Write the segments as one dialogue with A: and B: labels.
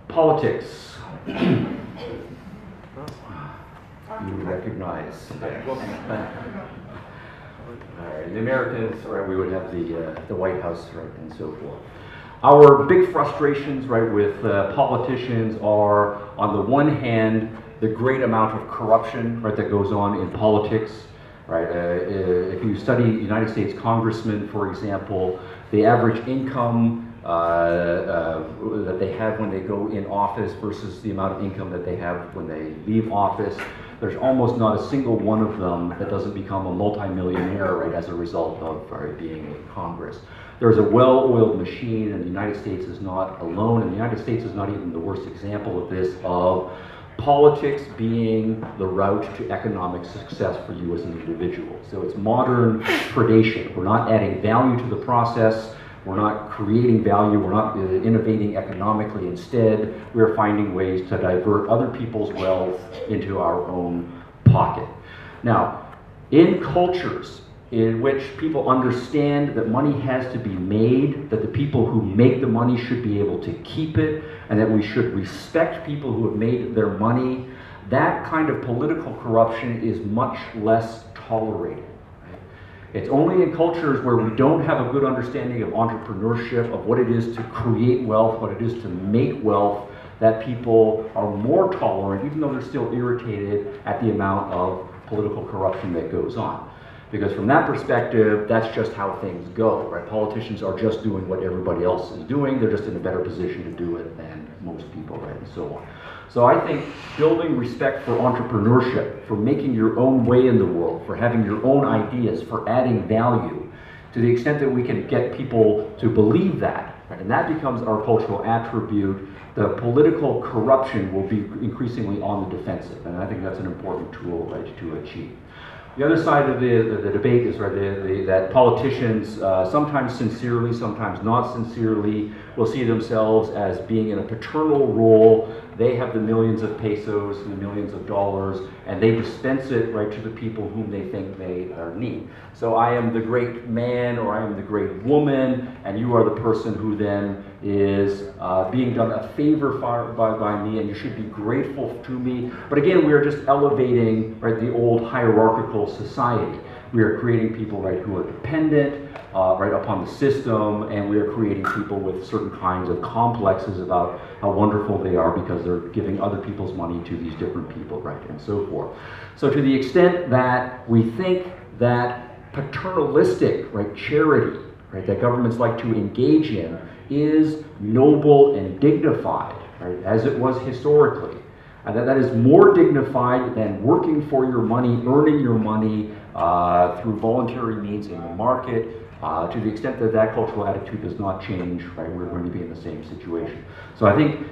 A: Politics. You recognize. The Americans, right, we would have the White House, right, and so forth. Our big frustrations, right, with politicians are, on the one hand, the great amount of corruption, right, that goes on in politics, right. If you study United States congressmen, for example, the average income that they have when they go in office versus the amount of income that they have when they leave office, there's almost not a single one of them that doesn't become a multimillionaire, right, as a result of being in Congress. There's a well-oiled machine, and the United States is not alone, and the United States is not even the worst example of this, of politics being the route to economic success for you as an individual. So it's modern predation. We're not adding value to the process. We're not creating value, we're not innovating economically. Instead, we're finding ways to divert other people's wealth into our own pocket. Now, in cultures in which people understand that money has to be made, that the people who make the money should be able to keep it, and that we should respect people who have made their money, that kind of political corruption is much less tolerated. It's only in cultures where we don't have a good understanding of entrepreneurship, of what it is to create wealth, what it is to make wealth, that people are more tolerant, even though they're still irritated at the amount of political corruption that goes on. Because from that perspective, that's just how things go, right? Politicians are just doing what everybody else is doing. They're just in a better position to do it than most people, right, and so on. So I think building respect for entrepreneurship, for making your own way in the world, for having your own ideas, for adding value, to the extent that we can get people to believe that, right, and that becomes our cultural attribute, the political corruption will be increasingly on the defensive, and I think that's an important tool, right, to achieve. The other side of the debate is, right, that politicians, sometimes sincerely, sometimes not sincerely, will see themselves as being in a paternal role. They have the millions of pesos and the millions of dollars, and they dispense it, right, to the people whom they think they need. So I am the great man, or I am the great woman, and you are the person who then is being done a favor by me, and you should be grateful to me. But again, we are just elevating, right, the old hierarchical society. We are creating people, right, who are dependent, right, upon the system, and we are creating people with certain kinds of complexes about how wonderful they are because they're giving other people's money to these different people, right, and so forth. So to the extent that we think that paternalistic, right, charity, right, that governments like to engage in is noble and dignified, right, as it was historically, and that is more dignified than working for your money, earning your money through voluntary means in the market. To the extent that that cultural attitude does not change, right, we're going to be in the same situation. So I think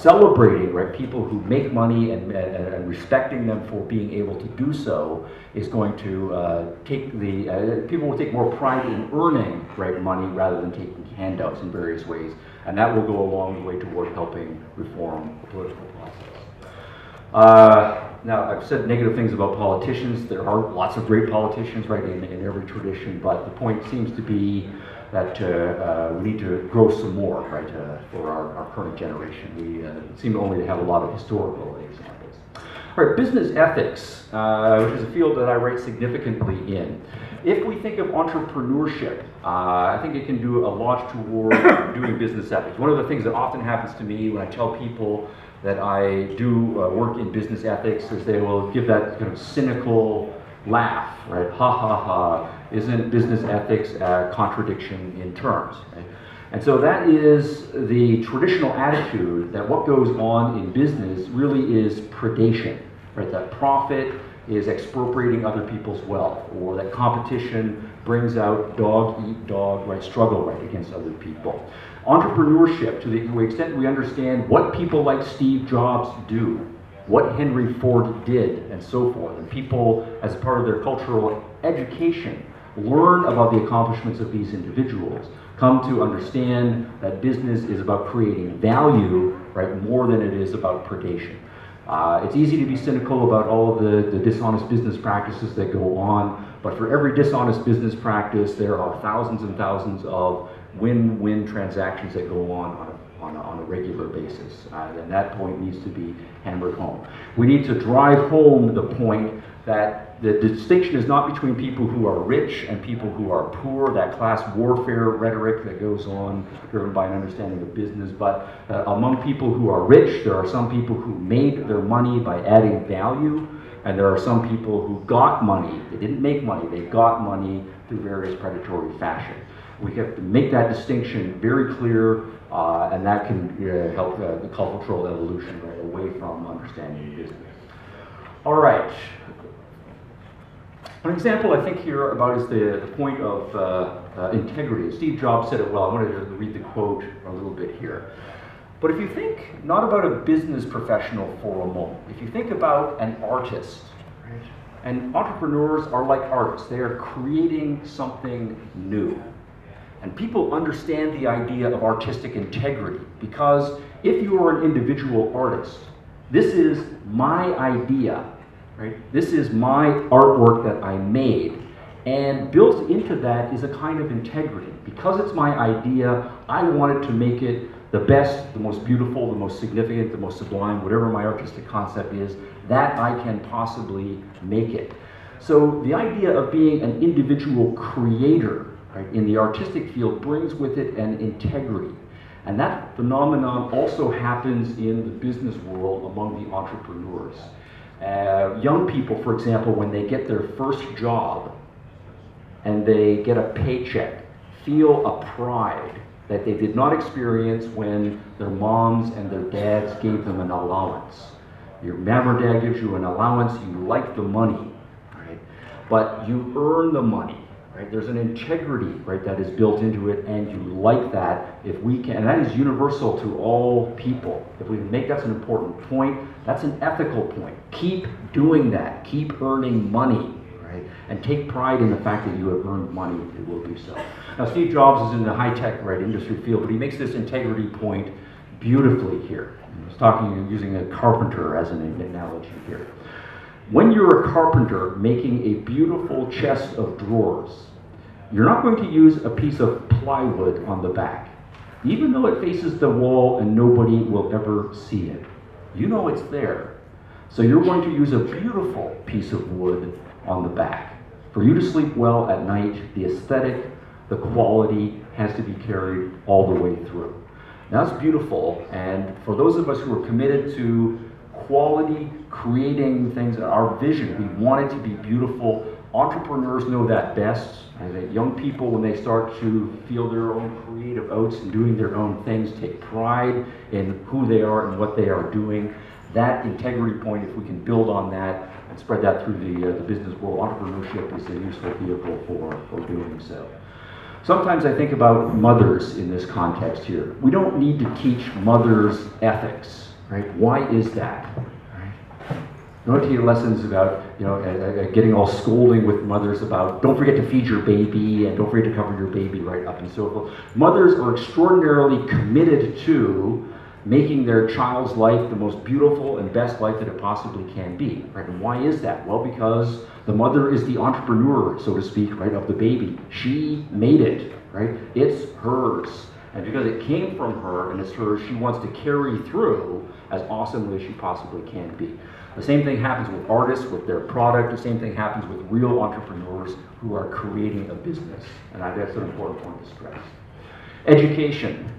A: celebrating, right, people who make money and respecting them for being able to do so is going to take the, people will take more pride in earning, right, money rather than taking handouts in various ways. And that will go a long way toward helping reform the political process. Now, I've said negative things about politicians. There are lots of great politicians, right, in every tradition, but the point seems to be that we need to grow some more, right, for our current generation. We seem only to have a lot of historical examples. All right, business ethics, which is a field that I write significantly in. If we think of entrepreneurship, I think it can do a lot toward doing business ethics. One of the things that often happens to me when I tell people that I do work in business ethics is they will give that kind of cynical laugh, right? Ha ha ha, isn't business ethics a contradiction in terms, right? And so that is the traditional attitude that what goes on in business really is predation, right? That profit is expropriating other people's wealth, or that competition brings out dog eat dog, right, struggle, right, against other people. Entrepreneurship, to the extent we understand what people like Steve Jobs do, what Henry Ford did, and so forth, and people, as part of their cultural education, learn about the accomplishments of these individuals, come to understand that business is about creating value, right, more than it is about predation. It's easy to be cynical about all of the dishonest business practices that go on, but for every dishonest business practice, there are thousands and thousands of win-win transactions that go on on a regular basis. And that point needs to be hammered home. We need to drive home the point that the distinction is not between people who are rich and people who are poor, that class warfare rhetoric that goes on, driven by an understanding of business, but among people who are rich, there are some people who made their money by adding value, and there are some people who got money. They didn't make money, they got money through various predatory fashion. We have to make that distinction very clear, and that can help the cultural evolution right away from understanding business. All right. An example I think here about is the point of integrity. Steve Jobs said it well. I wanted to read the quote a little bit here. But if you think not about a business professional for a moment, if you think about an artist, right? And entrepreneurs are like artists. They are creating something new. And people understand the idea of artistic integrity, because if you are an individual artist, this is my idea, right? This is my artwork that I made, and built into that is a kind of integrity. Because it's my idea, I wanted to make it the best, the most beautiful, the most significant, the most sublime, whatever my artistic concept is, that I can possibly make it. So the idea of being an individual creator, right, in the artistic field brings with it an integrity. And that phenomenon also happens in the business world among the entrepreneurs. Young people, for example, when they get their first job and they get a paycheck, feel a pride that they did not experience when their moms and their dads gave them an allowance. Your mom or dad gives you an allowance, you like the money, right? But you earn the money. Right? There's an integrity, right, that is built into it, and you like that. If we can, and that is universal to all people. If we make that's an important point, that's an ethical point. Keep doing that. Keep earning money, right? And take pride in the fact that you have earned money. It will do so. Now, Steve Jobs is in the high-tech, right, industry field, but he makes this integrity point beautifully here. He's talking using a carpenter as an analogy here. When you're a carpenter making a beautiful chest of drawers, you're not going to use a piece of plywood on the back, even though it faces the wall and nobody will ever see it. You know it's there. So you're going to use a beautiful piece of wood on the back. For you to sleep well at night, the aesthetic, the quality has to be carried all the way through. Now, that's beautiful, and for those of us who are committed to quality, creating things, our vision, we want it to be beautiful. Entrepreneurs know that best. I think young people, when they start to feel their own creative oats and doing their own things, take pride in who they are and what they are doing. That integrity point, if we can build on that and spread that through the business world, entrepreneurship is a useful vehicle for doing so. Sometimes I think about mothers in this context here. We don't need to teach mothers ethics. Right? Why is that? Right? Don't take lessons about, getting all scolding with mothers about don't forget to feed your baby and don't forget to cover your baby right up and so forth. Mothers are extraordinarily committed to making their child's life the most beautiful and best life that it possibly can be. Right? And why is that? Well, because the mother is the entrepreneur, so to speak, right, of the baby. She made it. Right? It's hers. And because it came from her and it's hers, she wants to carry through as awesomely as she possibly can be. The same thing happens with artists, with their product. The same thing happens with real entrepreneurs who are creating a business. And I think that's an important point to stress. Education.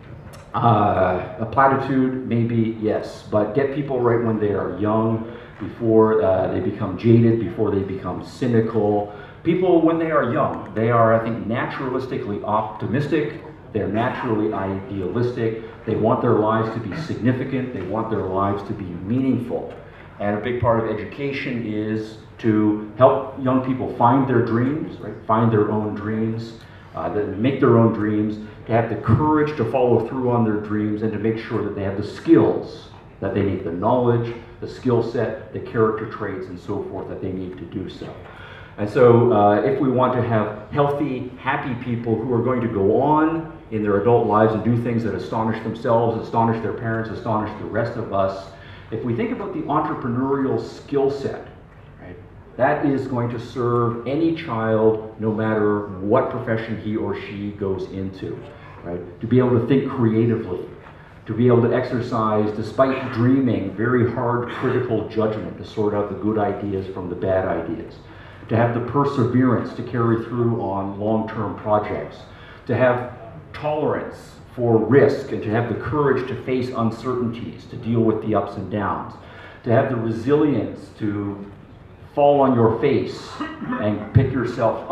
A: A platitude, maybe, yes. But get people right when they are young, before they become jaded, before they become cynical. People, when they are young, they are, I think, naturalistically optimistic. They're naturally idealistic. They want their lives to be significant. They want their lives to be meaningful. And a big part of education is to help young people find their dreams, right? Find their own dreams, make their own dreams, to have the courage to follow through on their dreams, and to make sure that they have the skills that they need, the knowledge, the skill set, the character traits, and so forth that they need to do so. And so if we want to have healthy, happy people who are going to go on in their adult lives and do things that astonish themselves, astonish their parents, astonish the rest of us, if we think about the entrepreneurial skill set, right, that is going to serve any child no matter what profession he or she goes into, right? To be able to think creatively, to be able to exercise, despite dreaming, very hard critical judgment to sort out the good ideas from the bad ideas, to have the perseverance to carry through on long-term projects, to have tolerance for risk and to have the courage to face uncertainties, to deal with the ups and downs, to have the resilience to fall on your face and pick yourself up.